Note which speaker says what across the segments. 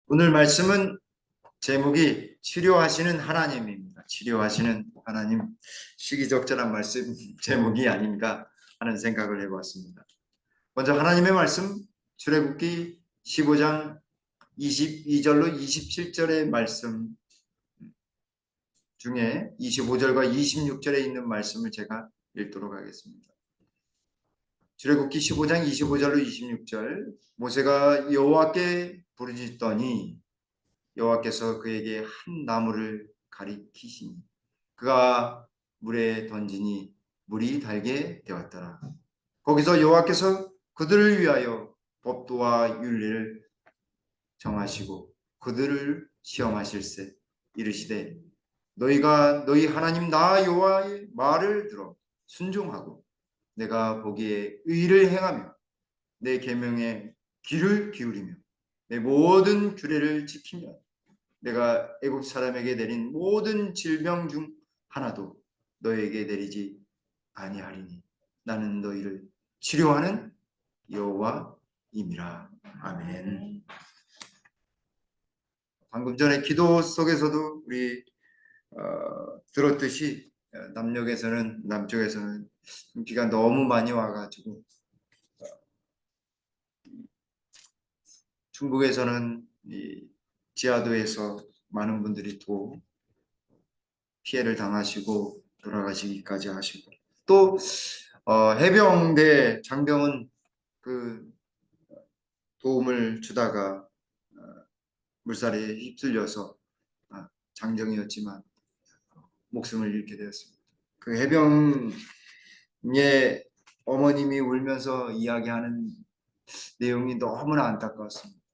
Speaker 1: 오늘 말씀은 제목이 치료하시는 하나님입니다. 치료하시는 하나님, 시기적절한 말씀 제목이 아닌가 하는 생각을 해보았습니다. 먼저 하나님의 말씀, 출애굽기 15장 22절로 27절의 말씀 중에 25절과 26절에 있는 말씀을 제가 읽도록 하겠습니다. 출애굽기 15장 25절로 26절, 모세가 여호와께 부르짖더니 여호와께서 그에게 한 나무를 가리키시니 그가 물에 던지니 물이 달게 되었더라. 거기서 여호와께서 그들을 위하여 법도와 율례를 정하시고 그들을 시험하실세 이르시되 너희가 너희 하나님 나 여호와의 말을 들어 순종하고 내가 보기에 의를 행하며 내 계명에 귀를 기울이며 내 모든 규례를 지키며 내가 애굽 사람에게 내린 모든 질병 중 하나도 너에게 내리지 아니하리니 나는 너희를 치료하는 여호와임이라. 아멘. 방금 전에 기도 속에서도 우리 들었듯이 남쪽에서는 비가 너무 많이 와가지고 중국에서는 이 지하도에서 많은 분들이 또 피해를 당하시고 돌아가시기까지 하시고 또 해병대 장병은 그 도움을 주다가 물살에 휩쓸려서 장정이었지만 목숨을 잃게 되었습니다. 그 해병의 어머님이 울면서 이야기하는 내용이 너무나 안타까웠습니다.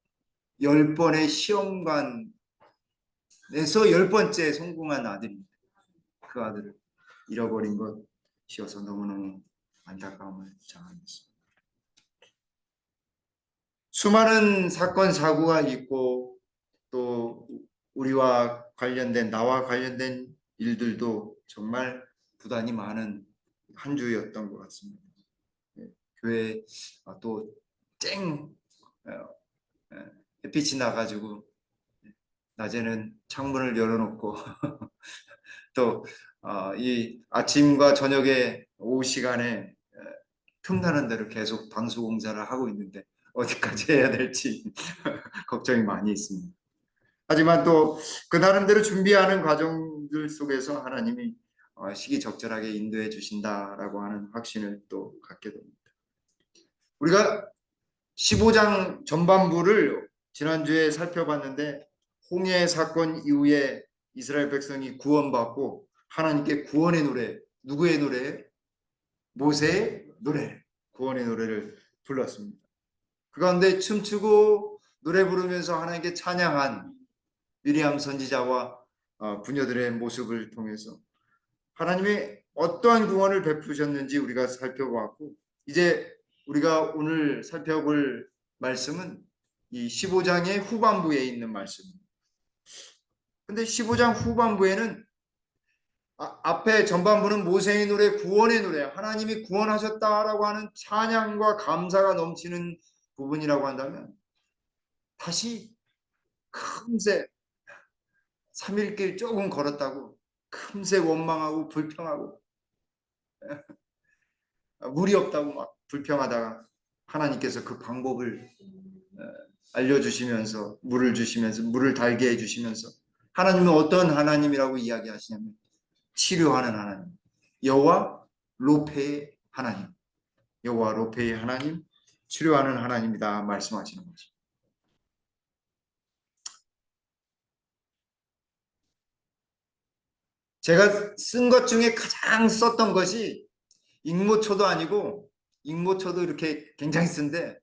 Speaker 1: 10번의 시험관에서 10번째 성공한 아들입니다. 그 아들을 잃어버린 것이어서 너무너무 안타까움을 자아냈습니다. 수많은 사건 사고가 있고 또 우리와 관련된 나와 관련된 일들도 정말 부단히 많은 한 주였던 것 같습니다. 교회 또쨍 햇빛이 나가지고 낮에는 창문을 열어놓고 또 이 아침과 저녁에 오후 시간에 틈나는 대로 계속 방수 공사를 하고 있는데 어디까지 해야 될지 걱정이 많이 있습니다. 하지만 또 그 나름대로 준비하는 과정들 속에서 하나님이 시기적절하게 인도해 주신다라고 하는 확신을 또 갖게 됩니다. 우리가 15장 전반부를 지난주에 살펴봤는데 홍해 사건 이후에 이스라엘 백성이 구원받고 하나님께 구원의 노래, 누구의 노래? 모세의 노래, 구원의 노래를 불렀습니다. 그 가운데 춤추고 노래 부르면서 하나님께 찬양한 미리암 선지자와 부녀들의 모습을 통해서 하나님의 어떠한 구원을 베푸셨는지 우리가 살펴보았고, 이제 우리가 오늘 살펴볼 말씀은 이 15장의 후반부에 있는 말씀입니다. 근데 15장 후반부에는 앞에 전반부는 모세의 노래, 구원의 노래, 하나님이 구원하셨다라고 하는 찬양과 감사가 넘치는 부분이라고 한다면 다시 금세 3일길 조금 걸었다고 금세 원망하고 불평하고 물이 없다고 막 불평하다가 하나님께서 그 방법을 알려주시면서 물을 주시면서 물을 달게 해주시면서 하나님은 어떤 하나님이라고 이야기하시냐면 치료하는 하나님, 여호와 로페의 하나님, 여호와 로페의 하나님, 치료하는 하나님이다 말씀하시는 거죠. 제가 쓴 것 중에 가장 썼던 것이 익모초도 아니고 익모초도 이렇게 굉장히 쓴데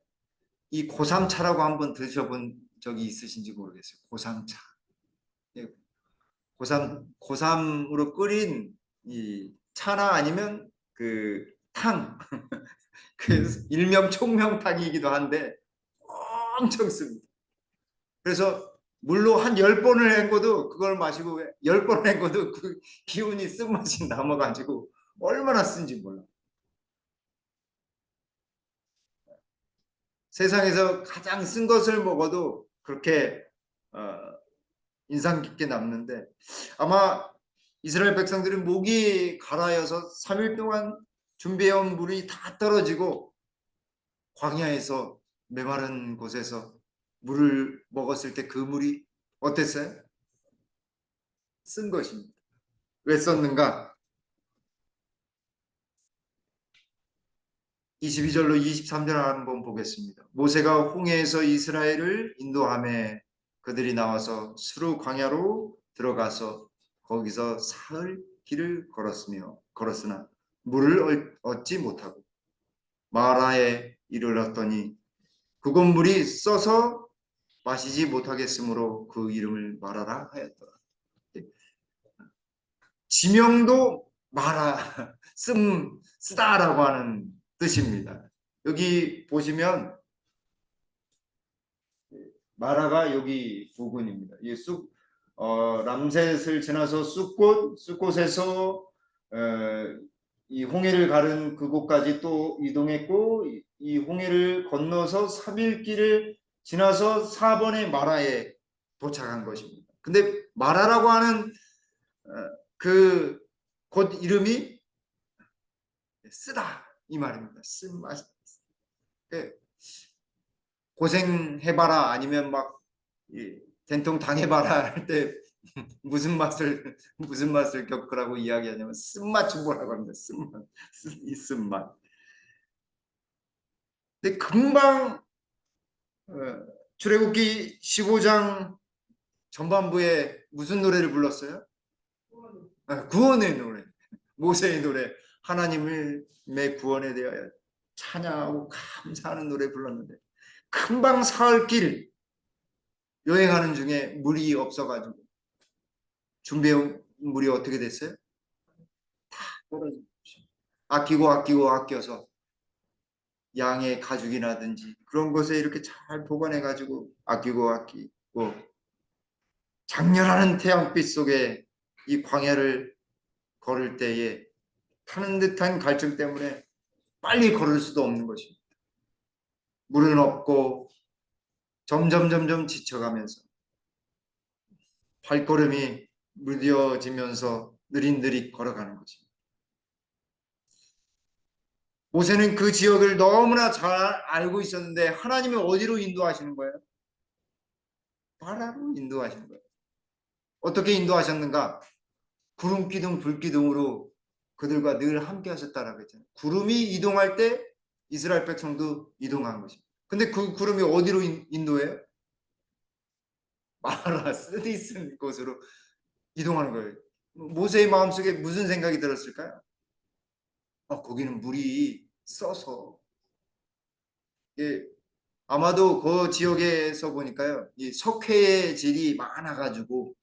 Speaker 1: 이 고삼차라고 한번 드셔본 적이 있으신지 모르겠어요. 고삼차. 예, 고삼으로 끓인 이 차나 아니면 그 탕. 그 일명 총명탕이기도 한데 엄청 씁니다. 그래서 물로 한 10번을 헹궈도 그걸 마시고 10번을 헹궈도 그 기운이 쓴맛이 남아가지고 얼마나 쓴지 몰라. 세상에서 가장 쓴 것을 먹어도 그렇게 어, 인상 깊게 남는데 아마 이스라엘 백성들은 목이 가라여서 3일 동안 준비해온 물이 다 떨어지고 광야에서 메마른 곳에서 물을 먹었을 때 그 물이 어땠어요? 쓴 것입니다. 왜 썼는가? 22절로 23절 한번 보겠습니다. 모세가 홍해에서 이스라엘을 인도하며 그들이 나와서 수르 광야로 들어가서 거기서 사흘 길을 걸었으나 물을 얻지 못하고 마라에 이르렀더니 그곳 물이 써서 마시지 못하겠으므로 그 이름을 마라라 하였더라. 지명도 마라 쓰다라고 하는 뜻입니다. 여기 보시면 마라가 여기 부근입니다. 람셋을 지나서 쑥곳에서 이 홍해를 가른 그곳까지 또 이동했고 이 홍해를 건너서 3일 길을 지나서 4번의 마라에 도착한 것입니다. 근데 마라라고 하는 그 곳 이름이 쓰다 이 말입니다. 쓴맛. 고생해봐라 아니면 막 된통 당해봐라 할 때 무슨 맛을 겪으라고 이야기하냐면 쓴맛 주보라고 합니다. 쓴맛, 이 쓴맛. 근데 금방 어, 출애굽기 15장 전반부에 무슨 노래를 불렀어요? 구원의 노래, 모세의 노래, 하나님의 구원에 대하여 찬양하고 감사하는 노래 불렀는데 금방 사흘길 여행하는 중에 물이 없어가지고 준비해온 물이 어떻게 됐어요? 다 떨어진 것입니다. 아끼고 아껴서 양의 가죽이라든지 그런 것에 이렇게 잘 보관해가지고 아끼고 장렬하는 태양빛 속에 이 광야를 걸을 때에 타는 듯한 갈증 때문에 빨리 걸을 수도 없는 것입니다. 물은 없고 점점 지쳐가면서 발걸음이 무뎌지면서 느릿느릿 걸어가는 것입니다. 모세는 그 지역을 너무나 잘 알고 있었는데 하나님이 어디로 인도하시는 거예요? 바라로 인도하시는 거예요. 어떻게 인도하셨는가? 구름 기둥 불 기둥으로 그들과 늘 함께 하셨다라고 했잖아요. 구름이 이동할 때 이스라엘 백성도 이동한 것입니다. 근데 그 구름이 어디로 인도해요? 마라 쓰디쓴 곳으로 이동하는 거예요. 모세의 마음속에 무슨 생각이 들었을까요? 거기는 물이 써서 예, 아마도 그 지역에서 보니까요, 이 석회의 질이 많아가지고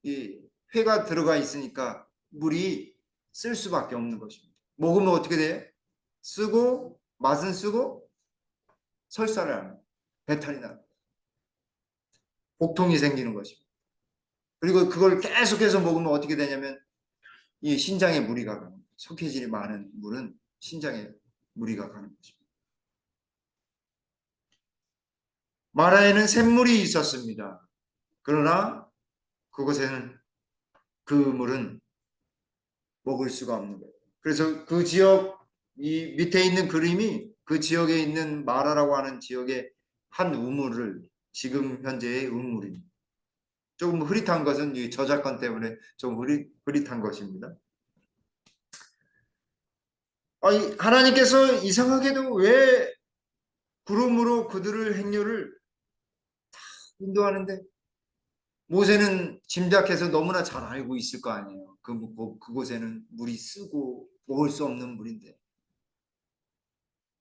Speaker 1: 이 회가 들어가 있으니까 물이 쓸 수밖에 없는 것입니다. 먹으면 어떻게 돼요? 쓰고 맛은 쓰고 설사를 하는 배탈이 나는 복통이 생기는 것입니다. 그리고 그걸 계속해서 먹으면 어떻게 되냐면 이 신장에 무리가 가는 거예요. 석회질이 많은 물은 신장에 무리가 가는 것입니다. 마라에는 샘물이 있었습니다. 그러나 그곳에는 그 물은 먹을 수가 없는 거예요. 그래서 그 지역 이 밑에 있는 그림이 그 지역에 있는 마라라고 하는 지역의 한 우물을 지금 현재의 우물입니다. 조금 흐릿한 것은 이 저작권 때문에 좀 흐릿한 것입니다. 하나님께서 이상하게도 왜 구름으로 그들을 행렬을 인도하는데 모세는 짐작해서 너무나 잘 알고 있을 거 아니에요. 그곳에는 물이 쓰고 먹을 수 없는 물인데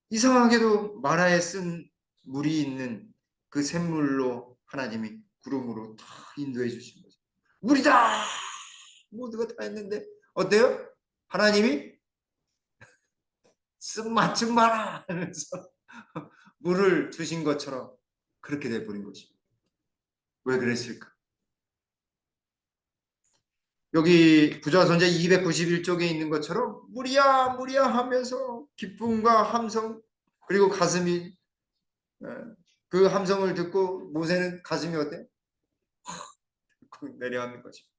Speaker 1: 이상하게도 마라에 쓴 물이 있는 그 샘물로 하나님이 구름으로 다 인도해 주신 거죠. 물이다! 모두가 다 했는데 어때요? 하나님이 쓴맛 좀 마라! 하면서 물을 주신 것처럼 그렇게 돼버린 것입니다. 왜 그랬을까? 여기 부자선제 291쪽에 있는 것처럼 물이야 물이야 하면서 기쁨과 함성 그리고 가슴이 그 함성을 듣고 모세는 가슴이 어때? 내려앉는 것입니다.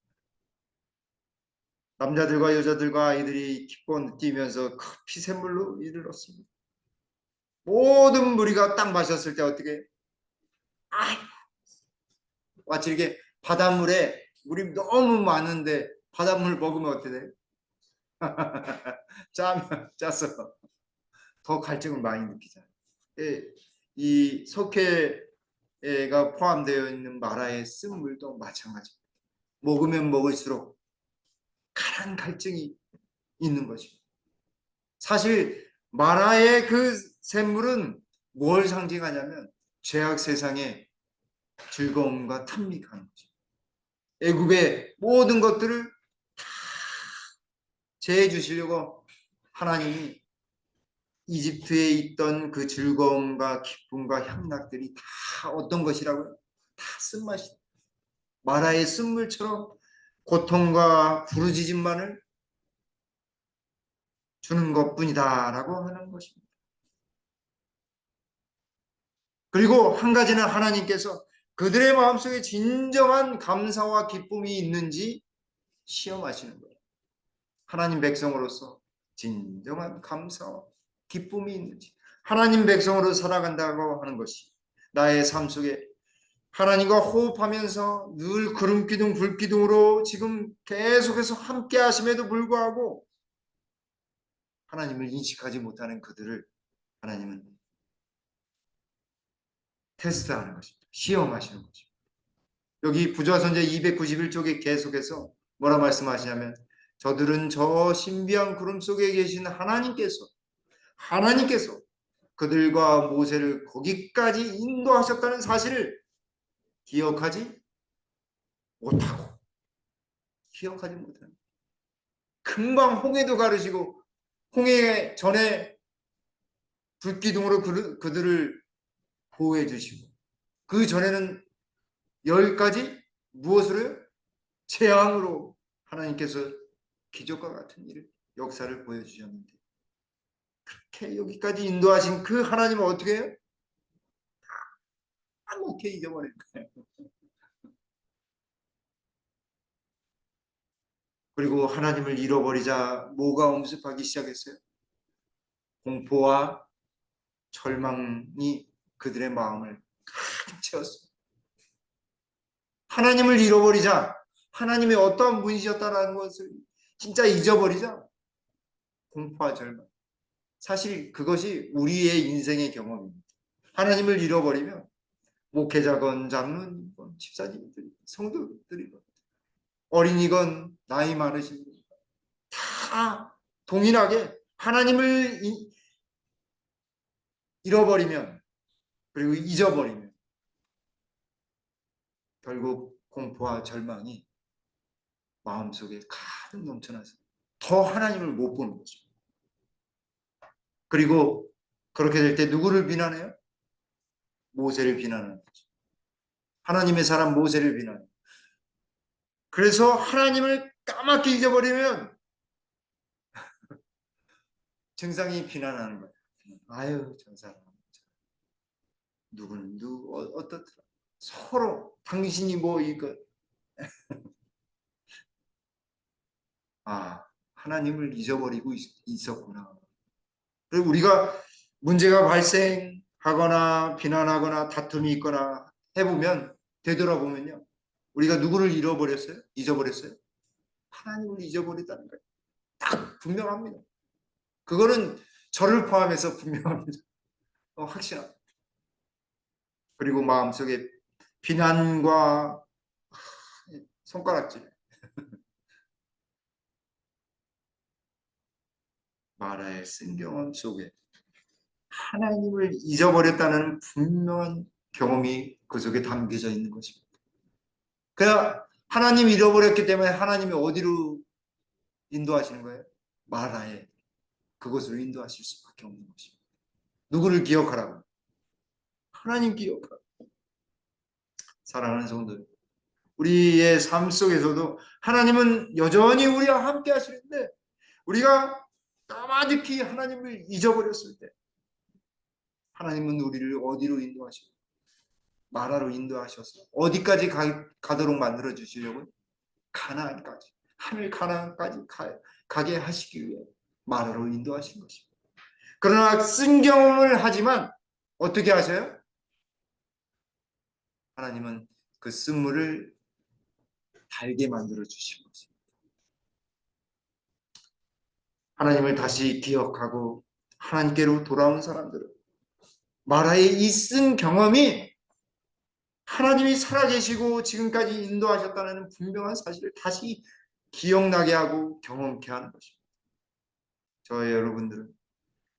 Speaker 1: 남자들과 여자들과 아이들이 기뻐 뛰면서 큰 피샘물로 이를 넣습니다. 모든 무리가 딱 마셨을 때 어떻게 아, 마치 이렇게 바닷물에 물이 너무 많은데 바닷물 먹으면 어떻게 돼? 짜면 짜서 더 갈증을 많이 느끼잖아요. 이 석회가 포함되어 있는 마라의 쓴물도 마찬가지입니다. 먹으면 먹을수록 강한 갈증이 있는 것입니다. 사실 마라의 그 샘물은 뭘 상징하냐면 죄악 세상의 즐거움과 탐닉하는 거죠. 애굽의 모든 것들을 다 제해 주시려고 하나님이 이집트에 있던 그 즐거움과 기쁨과 향락들이 다 어떤 것이라고요? 다 쓴맛이 마라의 쓴물처럼 고통과 부르짖음만을 주는 것뿐이다라고 하는 것입니다. 그리고 한 가지는 하나님께서 그들의 마음속에 진정한 감사와 기쁨이 있는지 시험하시는 거예요. 하나님 백성으로서 진정한 감사와 기쁨이 있는지 하나님 백성으로 살아간다고 하는 것이 나의 삶 속에 하나님과 호흡하면서 늘 구름기둥 불기둥으로 지금 계속해서 함께 하심에도 불구하고 하나님을 인식하지 못하는 그들을 하나님은 테스트하는 것입니다. 시험하시는 것입니다. 여기 부조선제 291쪽에 계속해서 뭐라 말씀하시냐면 저들은 저 신비한 구름 속에 계신 하나님께서 그들과 모세를 거기까지 인도하셨다는 사실을 기억하지 못하고 기억하지 못하는 금방 홍해도 가르시고 홍해 전에 불기둥으로 그들을 보호해 주시고 그 전에는 10가지 무엇으로요? 재앙으로 하나님께서 기적과 같은 일을 역사를 보여주셨는데 그렇게 여기까지 인도하신 그 하나님을 어떻게 해요? 까맣게 잊어버린 거예요. 그리고 하나님을 잃어버리자 뭐가 엄습하기 시작했어요? 공포와 절망이 그들의 마음을 가득 채웠습니다. 하나님을 잃어버리자 하나님이 어떠한 분이셨다는 것을 진짜 잊어버리자 공포와 절망. 사실 그것이 우리의 인생의 경험입니다. 하나님을 잃어버리면 목회자건 장로님건 집사님들 성도들이건 어린이건 나이 많으신 분 다 동일하게 하나님을 잃어버리면 그리고 잊어버리면 결국 공포와 절망이 마음속에 가득 넘쳐나서 더 하나님을 못 보는 거죠. 그리고 그렇게 될 때 누구를 비난해요? 모세를 비난하는 거죠. 하나님의 사람 모세를 비난해요. 그래서 하나님을 까맣게 잊어버리면 증상이 비난하는 거예요. 아유 저 사람 누구는 어떻더라. 서로 당신이 뭐 이거 하나님을 잊어버리고 있었구나. 그리고 우리가 문제가 발생하거나 비난하거나 다툼이 있거나 해보면 되돌아보면요. 우리가 누구를 잃어버렸어요? 잊어버렸어요? 하나님을 잊어버렸다는 거예요. 딱 분명합니다. 그거는 저를 포함해서 분명합니다. 확실합니다. 그리고 마음속에 비난과 손가락질 마라의 쓴경험 속에 하나님을 잊어버렸다는 분명한 경험이 그 속에 담겨져 있는 것입니다. 그냥 하나님 잃어버렸기 때문에 하나님이 어디로 인도하시는 거예요? 마라에 그것으로 인도하실 수밖에 없는 것입니다. 누구를 기억하라고? 하나님 기억하라고. 사랑하는 성도들, 우리의 삶 속에서도 하나님은 여전히 우리와 함께 하시는데 우리가 까마득히 하나님을 잊어버렸을 때 하나님은 우리를 어디로 인도하시고 마라로 인도하셔서 어디까지 가도록 만들어 주시려고요? 가나안까지, 하늘 가나안까지 가게 하시기 위해 마라로 인도하신 것입니다. 그러나 쓴 경험을 하지만 어떻게 하셔요? 하나님은 그 쓴물을 달게 만들어 주신 것입니다. 하나님을 다시 기억하고 하나님께로 돌아온 사람들은 마라의 이 쓴 경험이 하나님이 살아계시고 지금까지 인도하셨다는 분명한 사실을 다시 기억나게 하고 경험케 하는 것입니다. 저의 여러분들은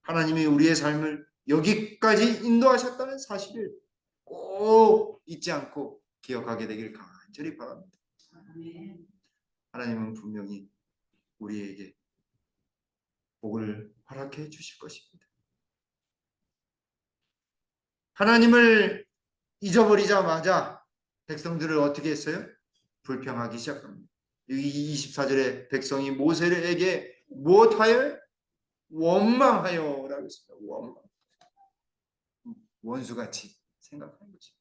Speaker 1: 하나님이 우리의 삶을 여기까지 인도하셨다는 사실을 꼭 잊지 않고 기억하게 되길 간절히 바랍니다. 하나님은 분명히 우리에게 복을 허락해 주실 것입니다. 하나님을 잊어버리자마자 백성들을 어떻게 했어요? 불평하기 시작합니다. 24절에 백성이 모세에게 무엇하여? 원망하여 라고 했습니다. 원망. 원수같이 생각하는 거죠.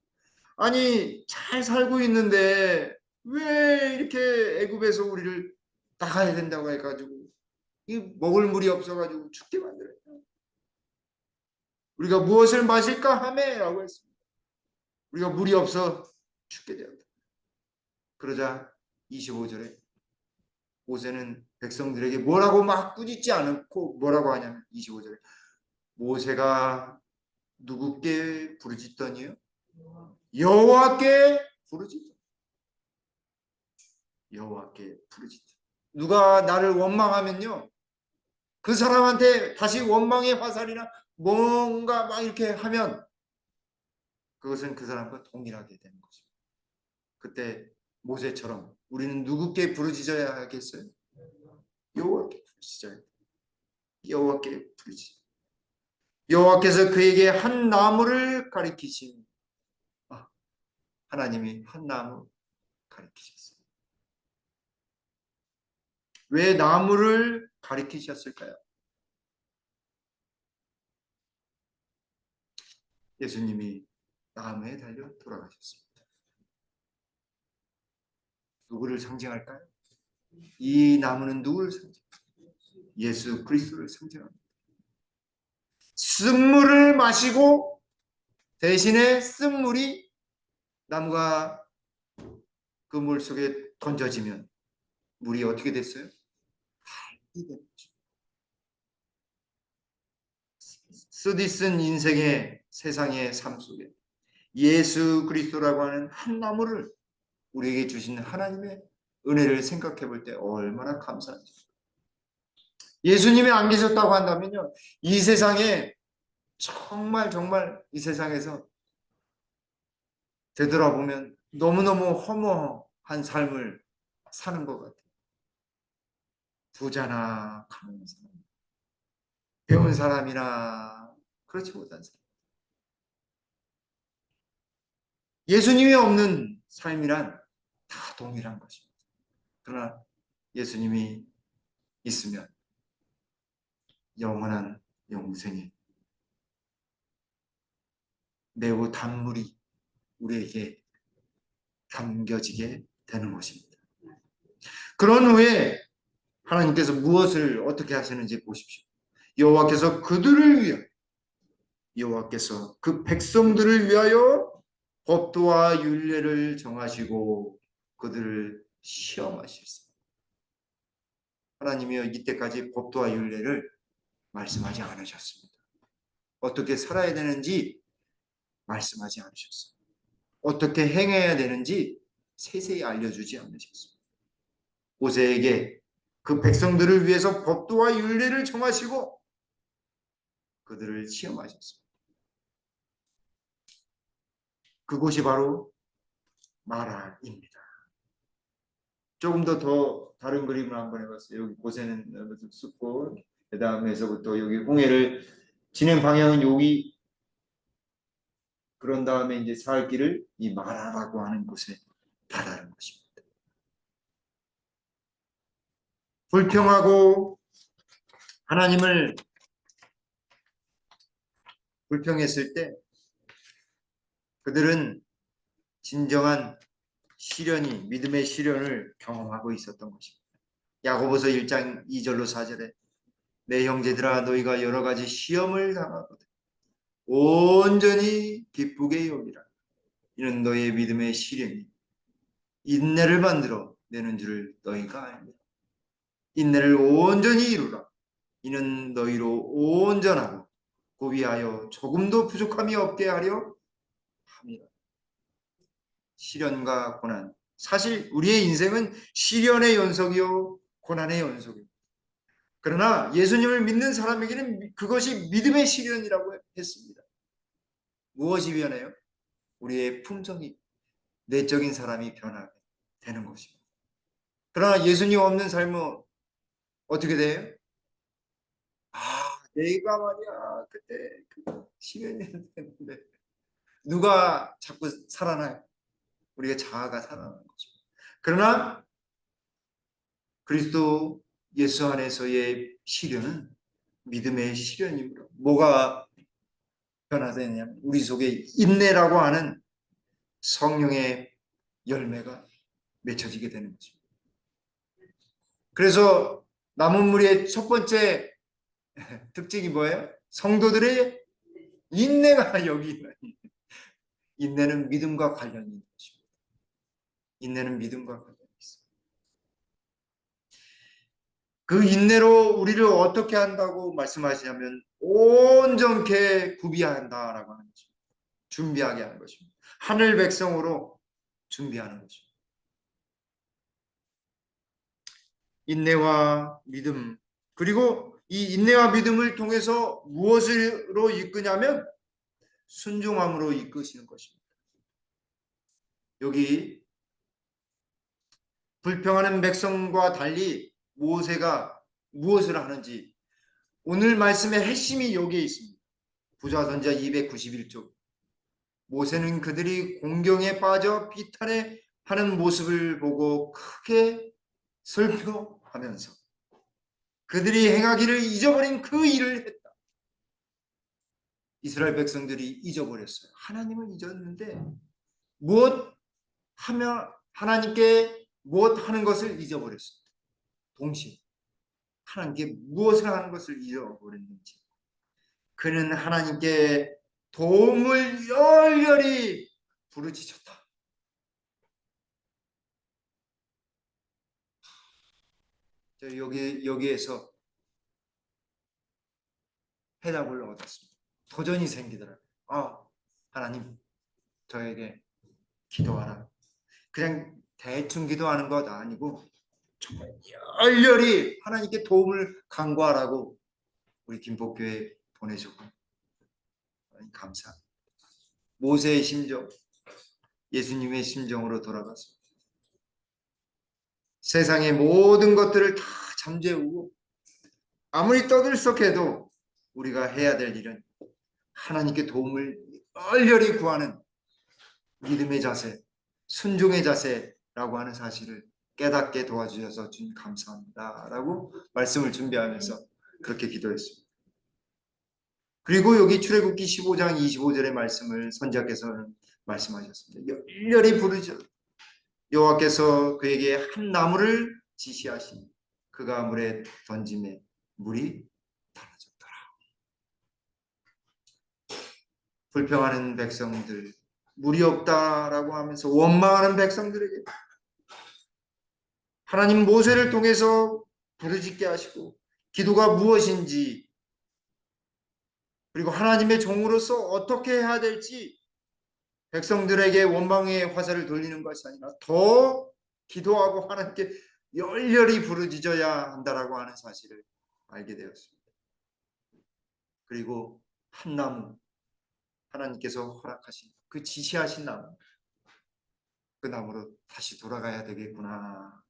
Speaker 1: 아니 잘 살고 있는데 왜 이렇게 애굽에서 우리를 나가야 된다고 해가지고 이 먹을 물이 없어가지고 죽게 만들어요. 우리가 무엇을 마실까 하매 라고 했습니다. 우리가 물이 없어 죽게 되었다. 그러자 25절에 모세는 백성들에게 뭐라고 막 꾸짖지 않고 뭐라고 하냐면 25절에 모세가 누구께 부르짖더니요? 여호와께 부르짖다. 여호와께 부르짖다. 누가 나를 원망하면요, 그 사람한테 다시 원망의 화살이나 뭔가 막 이렇게 하면 그것은 그 사람과 동일하게 되는 것입니다. 그때 모세처럼 우리는 누구께 부르짖어야 하겠어요? 여호와께 부르짖어야 돼요. 여호와께 부르짖어요. 여호와께서 그에게 한 나무를 가리키신, 하나님이 한 나무 가리키셨어요. 왜 나무를 가리키셨을까요? 예수님이 나무에 달려 돌아가셨습니다. 누구를 상징할까요? 이 나무는 누구를 상징합니까? 예수 그리스도를 상징합니다. 쓴물을 마시고 대신에 쓴물이 나무가 그 물 속에 던져지면 물이 어떻게 됐어요? 쓰디쓴 인생의 세상의 삶 속에 예수 그리스도라고 하는 한 나무를 우리에게 주신 하나님의 은혜를 생각해 볼 때 얼마나 감사한지. 예수님이 안 계셨다고 한다면요, 이 세상에 정말 이 세상에서 되돌아보면 너무너무 허무한 삶을 사는 것 같아요. 부자나 가난한 사람, 배운 사람이나 그렇지 못한 사람. 예수님이 없는 삶이란 다 동일한 것입니다. 그러나 예수님이 있으면 영원한 영생에 매우 단물이 우리에게 담겨지게 되는 것입니다. 그런 후에 하나님께서 무엇을 어떻게 하시는지 보십시오. 여호와께서 그들을 위하여, 여호와께서 그 백성들을 위하여 법도와 율례를 정하시고 그들을 시험하실세. 하나님이여 이때까지 법도와 율례를 말씀하지 않으셨습니다. 어떻게 살아야 되는지 말씀하지 않으셨습니다. 어떻게 행해야 되는지 세세히 알려주지 않으셨습니다. 모세에게 그 백성들을 위해서 법도와 율례를 정하시고 그들을 시험하셨습니다. 그곳이 바로 마라입니다. 조금 더 다른 그림을 한번 해봤어요. 여기 고세는 숲고, 그 다음에서부터 여기 홍해를 진행 방향은 여기, 그런 다음에 이제 살 길을 이 마라라고 하는 곳에 다다른 것입니다. 불평하고 하나님을 불평했을 때 그들은 진정한 시련이 믿음의 시련을 경험하고 있었던 것입니다. 야고보서 1장 2절로 4절에 내 형제들아 너희가 여러 가지 시험을 당하거든 온전히 기쁘게 여기라. 이는 너희의 믿음의 시련이 인내를 만들어 내는 줄을 너희가 압니다. 인내를 온전히 이루라. 이는 너희로 온전하고 고비하여 조금도 부족함이 없게 하려 합니다. 시련과 고난. 사실 우리의 인생은 시련의 연속이요 고난의 연속입니다. 그러나 예수님을 믿는 사람에게는 그것이 믿음의 시련이라고 했습니다. 무엇이 변해요? 우리의 품성이, 내적인 사람이 변하게 되는 것입니다. 그러나 예수님 없는 삶은 어떻게 돼요? 내가 말이야 그때 그 시련이었는데 누가 자꾸 살아나요? 우리가 자아가 살아나는 거죠. 그러나 그리스도 예수 안에서의 시련은 믿음의 시련이므로 뭐가 변화되냐면 우리 속에 인내라고 하는 성령의 열매가 맺혀지게 되는 거죠. 그래서 남은 무리의 첫 번째 특징이 뭐예요? 성도들의 인내가 여기 있는 인내는 믿음과 관련이 있는 것입니다. 인내는 믿음과 관련이 있습니다. 그 인내로 우리를 어떻게 한다고 말씀하시냐면 온전케 구비한다라고 하는 것입니다. 준비하게 하는 것입니다. 하늘 백성으로 준비하는 것입니다. 인내와 믿음 그리고 이 인내와 믿음을 통해서 무엇으로 이끄냐면 순종함으로 이끄시는 것입니다. 여기 불평하는 백성과 달리 모세가 무엇을 하는지 오늘 말씀의 핵심이 여기에 있습니다. 부자선자 291쪽 모세는 그들이 공경에 빠져 비탄에 하는 모습을 보고 크게 슬퍼하면서 그들이 행하기를 잊어버린 그 일을 했다. 이스라엘 백성들이 잊어버렸어요. 하나님을 잊었는데 무엇 하며 하나님께 무엇 하는 것을 잊어버렸어요. 동시에 하나님께 무엇을 하는 것을 잃어버렸는지 그는 하나님께 도움을 열렬히 부르짖었다. 여기에서 해답을 얻었습니다. 도전이 생기더라고요. 하나님 저에게 기도하라. 그냥 대충 기도하는 것 아니고 정말 열렬히 하나님께 도움을 간구하라고 우리 김포교회 보내셨고 감사합니다. 모세의 심정, 예수님의 심정으로 돌아갔습니다. 세상의 모든 것들을 다 잠재우고 아무리 떠들썩해도 우리가 해야 될 일은 하나님께 도움을 열렬히 구하는 믿음의 자세, 순종의 자세라고 하는 사실을 깨닫게 도와주셔서 주님 감사합니다 라고 말씀을 준비하면서 그렇게 기도했습니다. 그리고 여기 출애굽기 15장 25절의 말씀을 선지자께서는 말씀하셨습니다. 열렬히 부르짖어 여호와께서 그에게 한 나무를 지시하시니 그가 물에 던짐에 물이 달아졌더라. 불평하는 백성들, 물이 없다라고 하면서 원망하는 백성들에게 하나님 모세를 통해서 부르짖게 하시고 기도가 무엇인지 그리고 하나님의 종으로서 어떻게 해야 될지 백성들에게 원망의 화살을 돌리는 것이 아니라 더 기도하고 하나님께 열렬히 부르짖어야 한다라고 하는 사실을 알게 되었습니다. 그리고 한 나무, 하나님께서 허락하신 그 지시하신 나무, 그 나무로 다시 돌아가야 되겠구나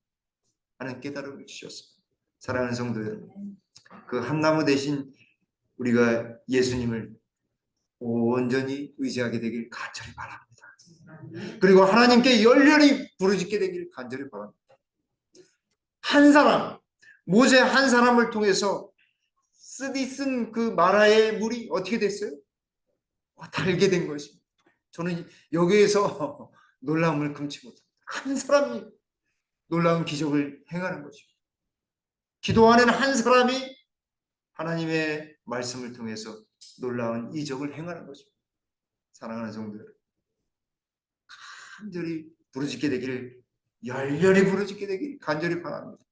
Speaker 1: 하는 깨달음을 주셨습니다. 사랑하는 성도 여러분, 그 한 나무 대신 우리가 예수님을 온전히 의지하게 되길 간절히 바랍니다. 그리고 하나님께 열렬히 부르짖게 되길 간절히 바랍니다. 한 사람, 모세 한 사람을 통해서 쓰디쓴 그 마라의 물이 어떻게 됐어요? 달게 된 것입니다. 저는 여기에서 놀라움을 금치 못합니다. 한 사람이 놀라운 기적을 행하는 것이고, 기도하는 한 사람이 하나님의 말씀을 통해서 놀라운 이적을 행하는 것입니다. 사랑하는 성도들, 간절히 부르짖게 되기를, 열렬히 부르짖게 되기를 간절히 바랍니다.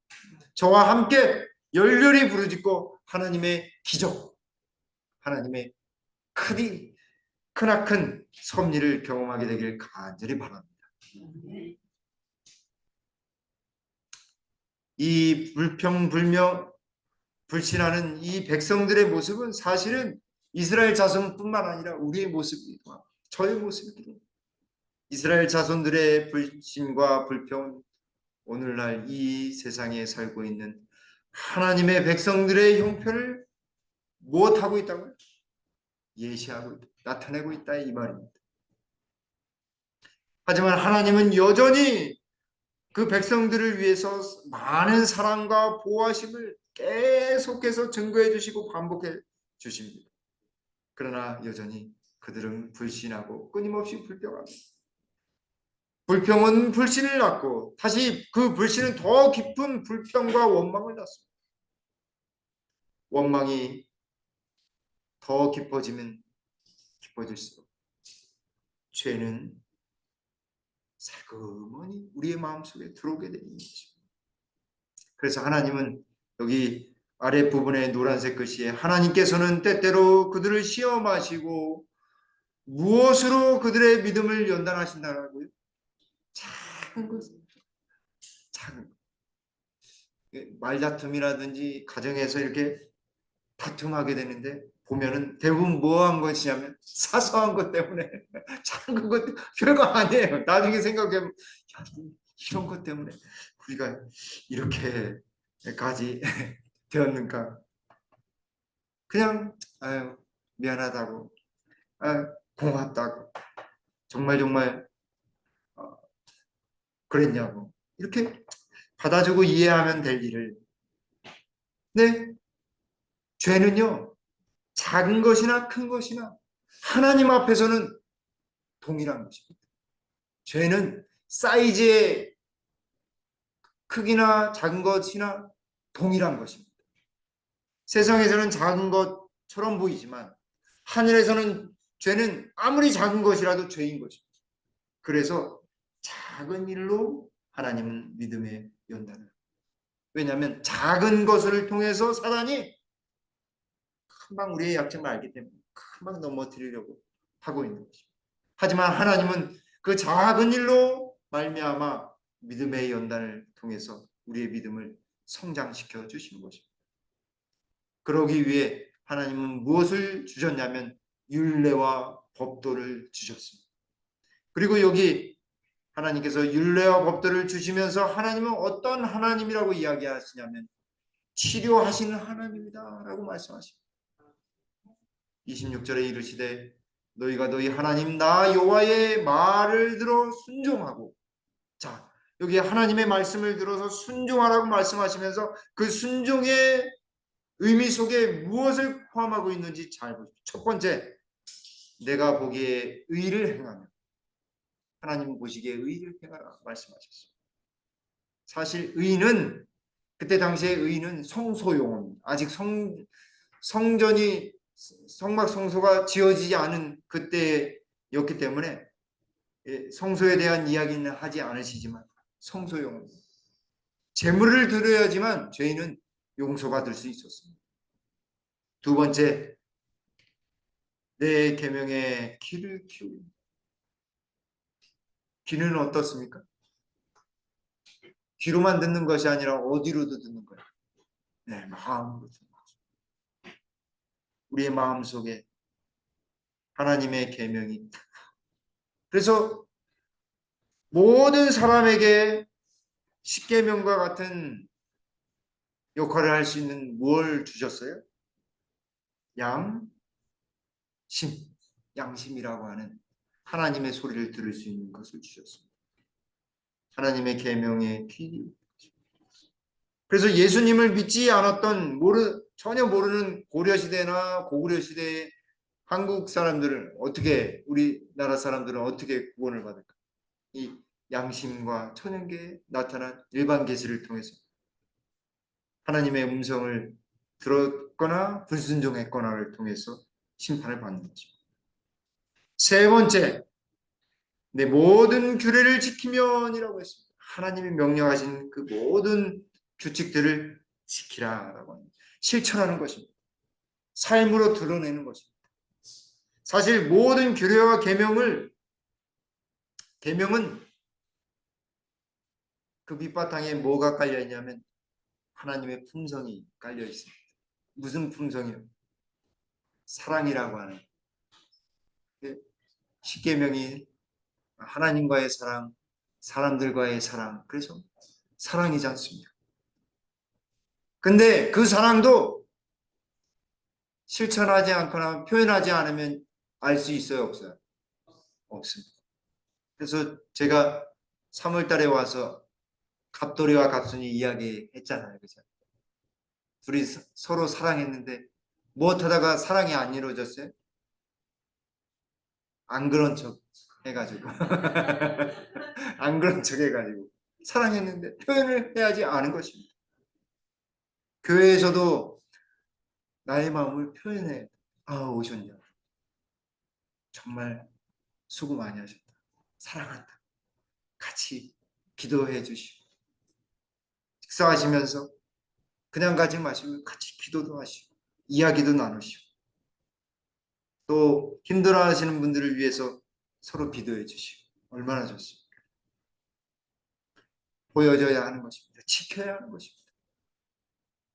Speaker 1: 저와 함께 열렬히 부르짖고 하나님의 기적, 하나님의 크나큰 섭리를 경험하게 되기를 간절히 바랍니다. 이 불평불명 불신하는 이 백성들의 모습은 사실은 이스라엘 자손뿐만 아니라 우리의 모습이기도 합니다. 저의 모습이기도 합니다. 이스라엘 자손들의 불신과 불평은 오늘날 이 세상에 살고 있는 하나님의 백성들의 형편을 무엇하고 있다고요? 예시하고 있다, 나타내고 있다, 이 말입니다. 하지만 하나님은 여전히 그 백성들을 위해서 많은 사랑과 보호하심을 계속해서 증거해 주시고 반복해 주십니다. 그러나 여전히 그들은 불신하고 끊임없이 불평합니다. 불평은 불신을 낳고 다시 그 불신은 더 깊은 불평과 원망을 낳습니다. 원망이 더 깊어지면 깊어질수록 죄는 살그머니 우리의 마음속에 들어오게 되는 것입니다. 그래서 하나님은 여기 아랫부분에 노란색 글씨에 하나님께서는 때때로 그들을 시험하시고 무엇으로 그들의 믿음을 연단하신다라고요? 작은 것, 작은 말다툼이라든지 가정에서 이렇게 다툼하게 되는데 보면은 대부분 뭐한 것이냐면 사소한 것 때문에 작은 것 별거 아니에요. 나중에 생각해보면 야, 이런 것 때문에 우리가 이렇게까지 되었는가. 그냥 아유, 미안하다고, 아유, 고맙다고, 정말 그랬냐고 이렇게 받아주고 이해하면 될 일을, 네, 죄는요 작은 것이나 큰 것이나 하나님 앞에서는 동일한 것입니다. 죄는 사이즈의 크기나 작은 것이나 동일한 것입니다. 세상에서는 작은 것처럼 보이지만 하늘에서는 죄는 아무리 작은 것이라도 죄인 것입니다. 그래서 작은 일로 하나님은 믿음의 연단을, 왜냐하면 작은 것을 통해서 사단이 금방 우리의 약점을 알기 때문에 금방 넘어뜨리려고 하고 있는 것입니다. 하지만 하나님은 그 작은 일로 말미암아 믿음의 연단을 통해서 우리의 믿음을 성장시켜 주시는 것입니다. 그러기 위해 하나님은 무엇을 주셨냐면 율례와 법도를 주셨습니다. 그리고 여기 하나님께서 율례와 법도를 주시면서 하나님은 어떤 하나님이라고 이야기하시냐면 치료하시는 하나님이다 라고 말씀하십니다. 26절에 이르시되 너희가 너희 하나님 나 여호와의 말을 들어 순종하고, 자, 여기 하나님의 말씀을 들어서 순종하라고 말씀하시면서 그 순종의 의미 속에 무엇을 포함하고 있는지 잘 보십시오. 첫 번째, 내가 보기에 의를 행하며, 하나님 보시기에 의를 행하라 말씀하셨습니다. 사실 의는, 그때 당시에 의는 성소용어입니다. 아직 성전이 성막 성소가 지어지지 않은 그때였기 때문에 성소에 대한 이야기는 하지 않으시지만 성소용어입니다. 제물을 드려야지만 죄인은 용서받을 수 있었습니다. 두 번째, 내 계명에 귀를 키우고, 귀는 어떻습니까? 귀로만 듣는 것이 아니라 어디로도 듣는 거예요. 네, 마음으로 듣는 거죠. 우리의 마음 속에 하나님의 계명이, 그래서 모든 사람에게 십계명과 같은 역할을 할 수 있는 뭘 주셨어요? 양심이라고 하는 하나님의 소리를 들을 수 있는 것을 주셨습니다. 하나님의 계명에 귀. 그래서 예수님을 믿지 않았던 전혀 모르는 고려시대나 고구려시대의 한국 사람들은 어떻게, 우리나라 사람들은 어떻게 구원을 받을까? 이 양심과 천연계에 나타난 일반 계시를 통해서 하나님의 음성을 들었거나 불순종했거나를 통해서 심판을 받는 거죠. 세 번째, 내 모든 규례를 지키면이라고 했습니다. 하나님이 명령하신 그 모든 규칙들을 지키라라고 합니다. 실천하는 것입니다. 삶으로 드러내는 것입니다. 사실 모든 규례와 계명은 그 밑바탕에 뭐가 깔려 있냐면 하나님의 품성이 깔려 있습니다. 무슨 품성이요? 사랑이라고 하는. 십계명이 하나님과의 사랑, 사람들과의 사랑. 그래서 사랑이지 않습니까? 근데 그 사랑도 실천하지 않거나 표현하지 않으면 알 수 있어요, 없어요? 없습니다. 그래서 제가 3월 달에 와서 갑돌이와 갑순이 이야기했잖아요. 그죠? 둘이 서로 사랑했는데 무엇하다가 사랑이 안 이루어졌어요? 안 그런 척 해가지고 안 그런 척 해가지고 사랑했는데 표현을 해야지 않은 것입니다. 교회에서도 나의 마음을 표현해. 아, 오셨냐. 정말 수고 많이 하셨다. 사랑한다. 같이 기도해 주시고 식사하시면서 그냥 가지 마시고 같이 기도도 하시고 이야기도 나누시고 또 힘들어하시는 분들을 위해서 서로 기도해 주시고 얼마나 좋습니까? 보여줘야 하는 것입니다. 지켜야 하는 것입니다.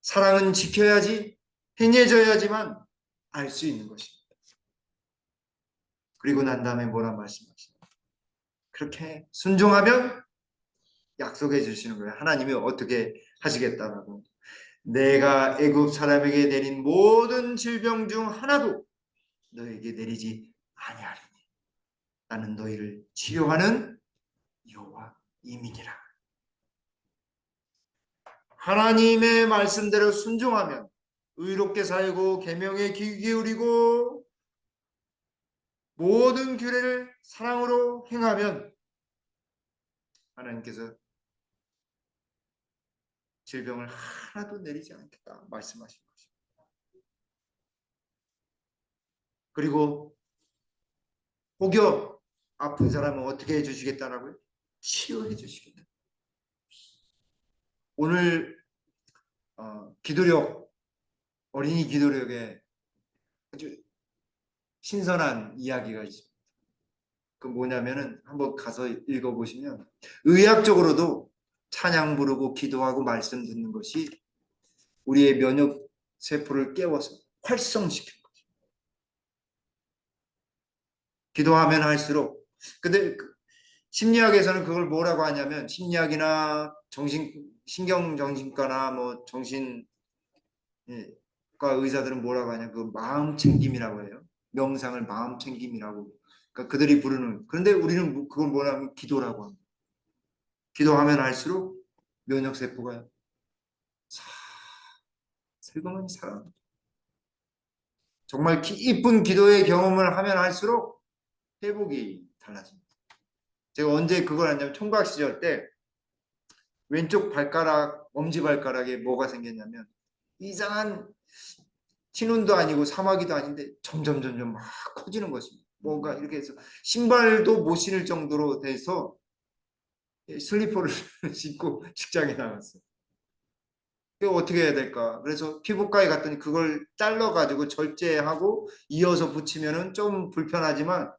Speaker 1: 사랑은 지켜야지 행해져야지만 알 수 있는 것입니다. 그리고 난 다음에 뭐라 말씀하시나요? 그렇게 순종하면 약속해 주시는 거예요. 하나님이 어떻게 하시겠다라고. 내가 애굽 사람에게 내린 모든 질병 중 하나도 너에게 내리지 아니하리니 나는 너희를 치료하는 여호와임이니라. 하나님의 말씀대로 순종하면 의롭게 살고 계명에 귀 기울이고 모든 규례를 사랑으로 행하면 하나님께서 질병을 하나도 내리지 않겠다 말씀하신 것입니다. 그리고 혹여 아픈 사람은 어떻게 해주시겠다라고요? 치료해 주시겠다. 오늘 기도력 어린이 기도력에 아주 신선한 이야기가 있습니다. 그 뭐냐면은 한번 가서 읽어보시면 의학적으로도 찬양 부르고 기도하고 말씀 듣는 것이 우리의 면역 세포를 깨워서 활성시키는 거죠. 기도하면 할수록 근데 심리학에서는 그걸 뭐라고 하냐면 심리학이나 신경정신과나 뭐 정신과 의사들은 뭐라고 하냐 그 마음 챙김이라고 해요. 명상을 마음 챙김이라고. 그러니까 그들이 부르는. 그런데 우리는 그걸 뭐라면 기도라고 합니다. 기도하면 할수록 면역 세포가 슬그머니 살아납니다. 정말 깊은 기도의 경험을 하면 할수록 회복이 달라집니다. 제가 언제 그걸 했냐면 총각 시절 때 왼쪽 발가락, 엄지발가락에 뭐가 생겼냐면 이상한 신운도 아니고 사마귀도 아닌데 점점 막 커지는 것입니다. 뭔가 이렇게 해서 신발도 못 신을 정도로 돼서 슬리퍼를 신고 직장에 나갔어요. 이거 어떻게 해야 될까? 그래서 피부과에 갔더니 그걸 잘라가지고 절제하고 이어서 붙이면은 좀 불편하지만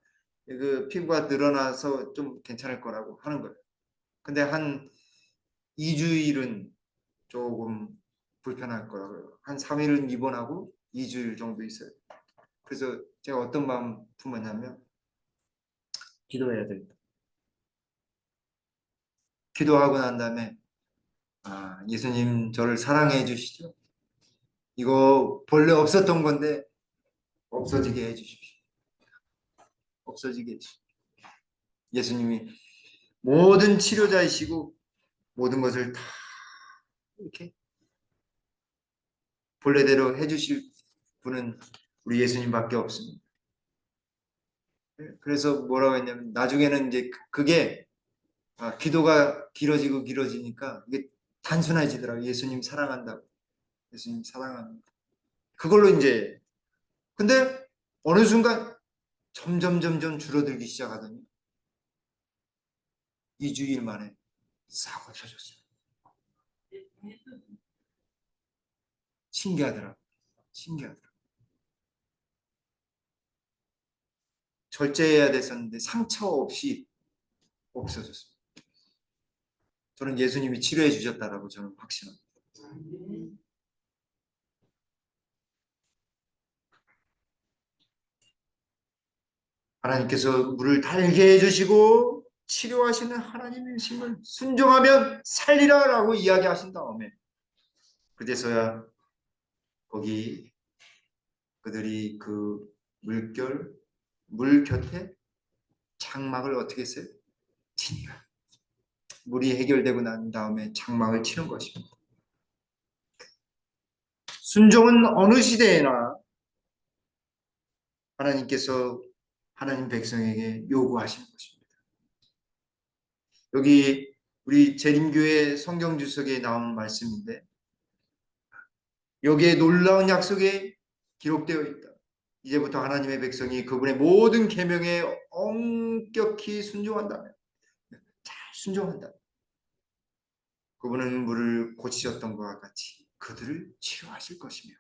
Speaker 1: 그 피부가 늘어나서 좀 괜찮을 거라고 하는 거예요. 근데 한 2주일은 조금 불편할 거라고요. 한 3일은 입원하고 2주일 정도 있어요. 그래서 제가 어떤 마음 품었냐면 기도해야 된다. 기도하고 난 다음에 예수님 저를 사랑해 주시죠. 이거 본래 없었던 건데 없어지게 해 주십시오. 없어지게 해주십시오. 예수님이 모든 치료자이시고 모든 것을 다 이렇게 본래대로 해주실 분은 우리 예수님밖에 없습니다. 그래서 뭐라고 했냐면 나중에는 이제 그게 기도가 길어지고 길어지니까 이게 단순해지더라고요. 예수님 사랑한다고. 예수님 사랑합니다. 그걸로 이제 근데 어느 순간 점점 줄어들기 시작하더니 2주일 만에 싹 없어졌어요. 신기하더라고요. 신기하더라고요. 절제해야 됐었는데 상처 없이 없어졌어요. 저는 예수님이 치료해 주셨다라고 저는 확신합니다. 하나님께서 물을 달게 해주시고 치료하시는 하나님이심을 순종하면 살리라라고 이야기하신 다음에 그제서야 거기 그들이 그 물 곁에 장막을 어떻게 했어요? 치니라. 물이 해결되고 난 다음에 장막을 치는 것입니다. 순종은 어느 시대에나 하나님께서 하나님 백성에게 요구하시는 것입니다. 여기 우리 재림교회 성경 주석에 나온 말씀인데 여기에 놀라운 약속이 기록되어 있다. 이제부터 하나님의 백성이 그분의 모든 계명에 엄격히 순종한다면 잘 순종한다. 그분은 물을 고치셨던 것과 같이 그들을 치료하실 것이며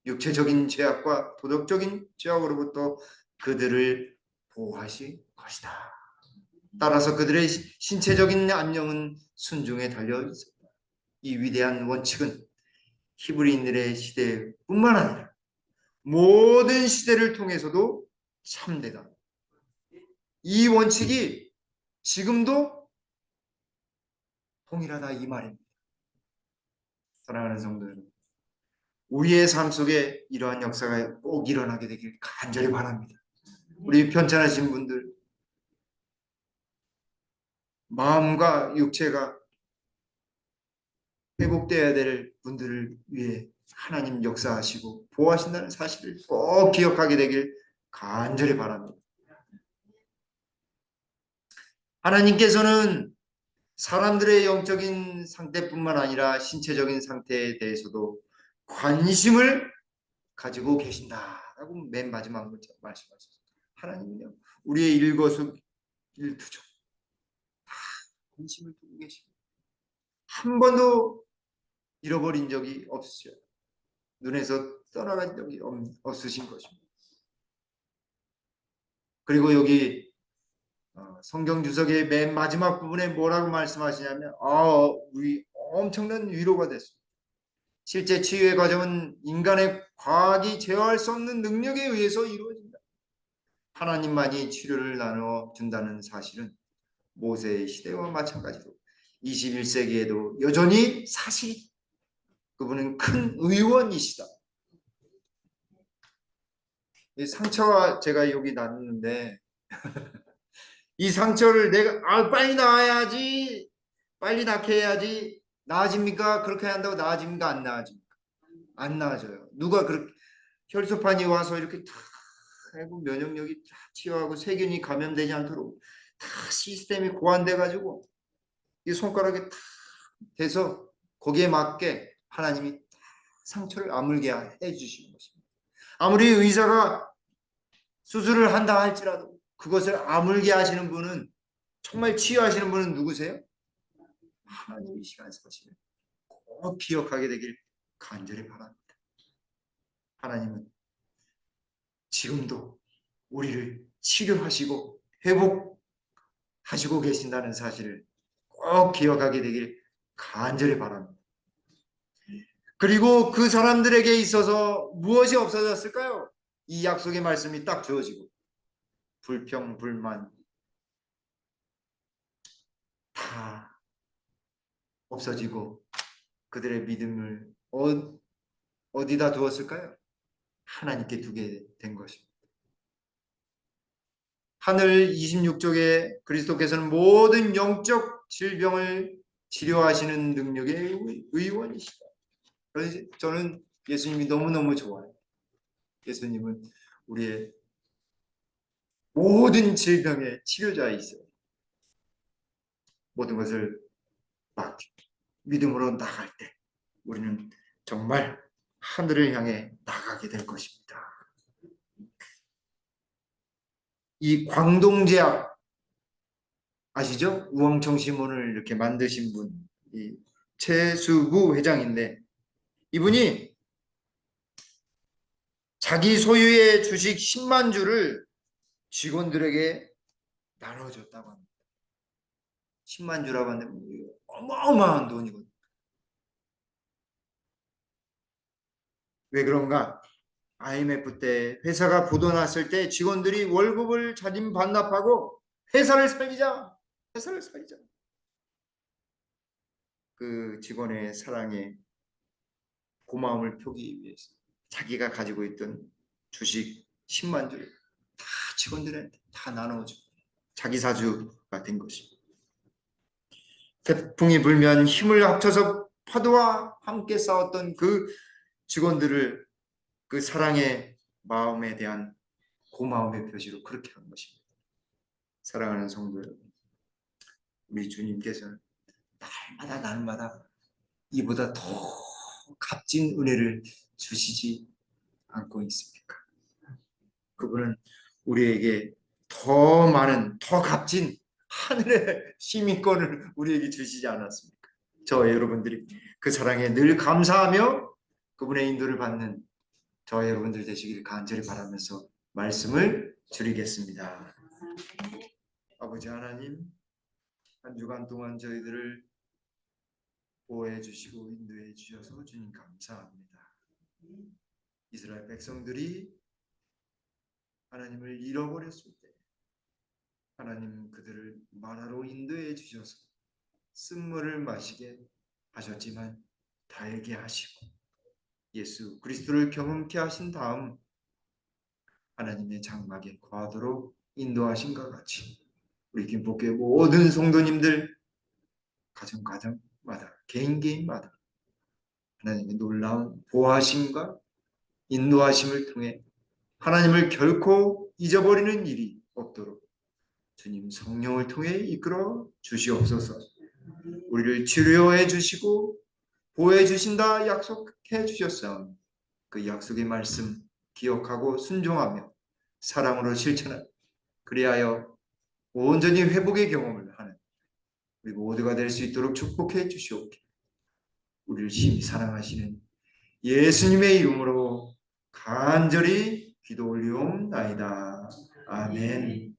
Speaker 1: 육체적인 죄악과 도덕적인 죄악으로부터 그들을 보호하실 것이다. 따라서 그들의 신체적인 안녕은 순종에 달려 있었다. 이 위대한 원칙은 히브리인들의 시대뿐만 아니라 모든 시대를 통해서도 참되다. 이 원칙이 지금도 동일하다 이 말입니다. 사랑하는 성도 여러분, 우리의 삶 속에 이러한 역사가 꼭 일어나게 되길 간절히 바랍니다. 우리 편찮으신 분들, 마음과 육체가 회복되어야 될 분들을 위해 하나님 역사하시고 보호하신다는 사실을 꼭 기억하게 되길 간절히 바랍니다. 하나님께서는 사람들의 영적인 상태뿐만 아니라 신체적인 상태에 대해서도 관심을 가지고 계신다라고 맨 마지막 문자 말씀하셨습니다. 하나님은요 우리의 일거수일투족 다 관심을 두고 계십니다. 한 번도 잃어버린 적이 없으셔요. 눈에서 떠나간 적이 없으신 것입니다. 그리고 여기 성경 주석의 맨 마지막 부분에 뭐라고 말씀하시냐면 우리 엄청난 위로가 됐습니다. 실제 치유의 과정은 인간의 과학이 제어할 수 없는 능력에 의해서 이루어진다. 하나님만이 치료를 나누어 준다는 사실은 모세의 시대와 마찬가지로 21세기에도 여전히 사실이 그분은 큰 의원이시다. 이 상처가 제가 여기 났는데 이 상처를 내가 빨리 나아야지 빨리 낫게 해야지 나아집니까? 그렇게 한다고 나아집니까? 안 나아집니까? 안 나아져요. 누가 그렇게 혈소판이 와서 이렇게 다 하고 면역력이 다 치유하고 세균이 감염되지 않도록 다 시스템이 고안돼 가지고 이 손가락에 다 돼서 거기에 맞게 하나님이 상처를 아물게 해주시는 것입니다. 아무리 의사가 수술을 한다 할지라도 그것을 아물게 하시는 분은 정말 치유하시는 분은 누구세요? 하나님이시라는 사실을 꼭 기억하게 되길 간절히 바랍니다. 하나님은 지금도 우리를 치료하시고 회복하시고 계신다는 사실을 꼭 기억하게 되길 간절히 바랍니다. 그리고 그 사람들에게 있어서 무엇이 없어졌을까요? 이 약속의 말씀이 딱 주어지고 불평, 불만 다 없어지고 그들의 믿음을 어디다 두었을까요? 하나님께 두게 된 것입니다. 하늘 26쪽에 그리스도께서는 모든 영적 질병을 치료하시는 능력의 의원이시다. 그래서 저는 예수님이 너무너무 좋아요. 예수님은 우리의 모든 질병의 치료자이세요. 모든 것을 맡기고 믿음으로 나갈 때 우리는 정말 하늘을 향해 나가게 될 것입니다. 이 광동제약 아시죠? 우왕청심원을 이렇게 만드신 분, 이 최수부 회장인데 이분이 자기 소유의 주식 10만 주를 직원들에게 나눠줬다고 합니다. 10만 주라고 하는데 어마어마한 돈이거든요. 왜 그런가? IMF 때 회사가 부도났을 때 직원들이 월급을 자진 반납하고 회사를 살리자, 회사를 살리자. 그 직원의 사랑에 고마움을 표기 위해서 자기가 가지고 있던 주식 10만 주를 다 직원들한테 다 나눠주고 자기 사주가 된 것입니다. 태풍이 불면 힘을 합쳐서 파도와 함께 싸웠던 그 직원들을 그 사랑의 마음에 대한 고마움의 표시로 그렇게 한 것입니다. 사랑하는 성도 여러분, 우리 주님께서는 날마다 이보다 더 값진 은혜를 주시지 않고 있습니까? 그분은 우리에게 더 많은 더 값진 하늘의 시민권을 우리에게 주시지 않았습니까? 저 여러분들이 그 사랑에 늘 감사하며 그분의 인도를 받는 저 여러분들 되시기를 간절히 바라면서 말씀을 드리겠습니다. 아버지 하나님, 한 주간 동안 저희들을 보호해 주시고 인도해 주셔서 주님 감사합니다. 이스라엘 백성들이 하나님을 잃어버렸을 때 하나님 그들을 마라로 인도해 주셔서 쓴물을 마시게 하셨지만 달게 하시고 예수 그리스도를 경험케 하신 다음 하나님의 장막에 거하도록 인도하신 것 같이 우리 김포교회 모든 성도님들 가정마다 개인마다 하나님의 놀라운 보호하심과 인도하심을 통해 하나님을 결코 잊어버리는 일이 없도록 주님 성령을 통해 이끌어 주시옵소서. 우리를 치료해 주시고 보호해 주신다 약속해 주셨사오니 그 약속의 말씀 기억하고 순종하며 사랑으로 실천하며 그리하여 온전히 회복의 경험을 하는 우리 모두가 될 수 있도록 축복해 주시옵기를 우리를 심히 사랑하시는 예수님의 이름으로 간절히 기도 올리옵나이다. 아멘.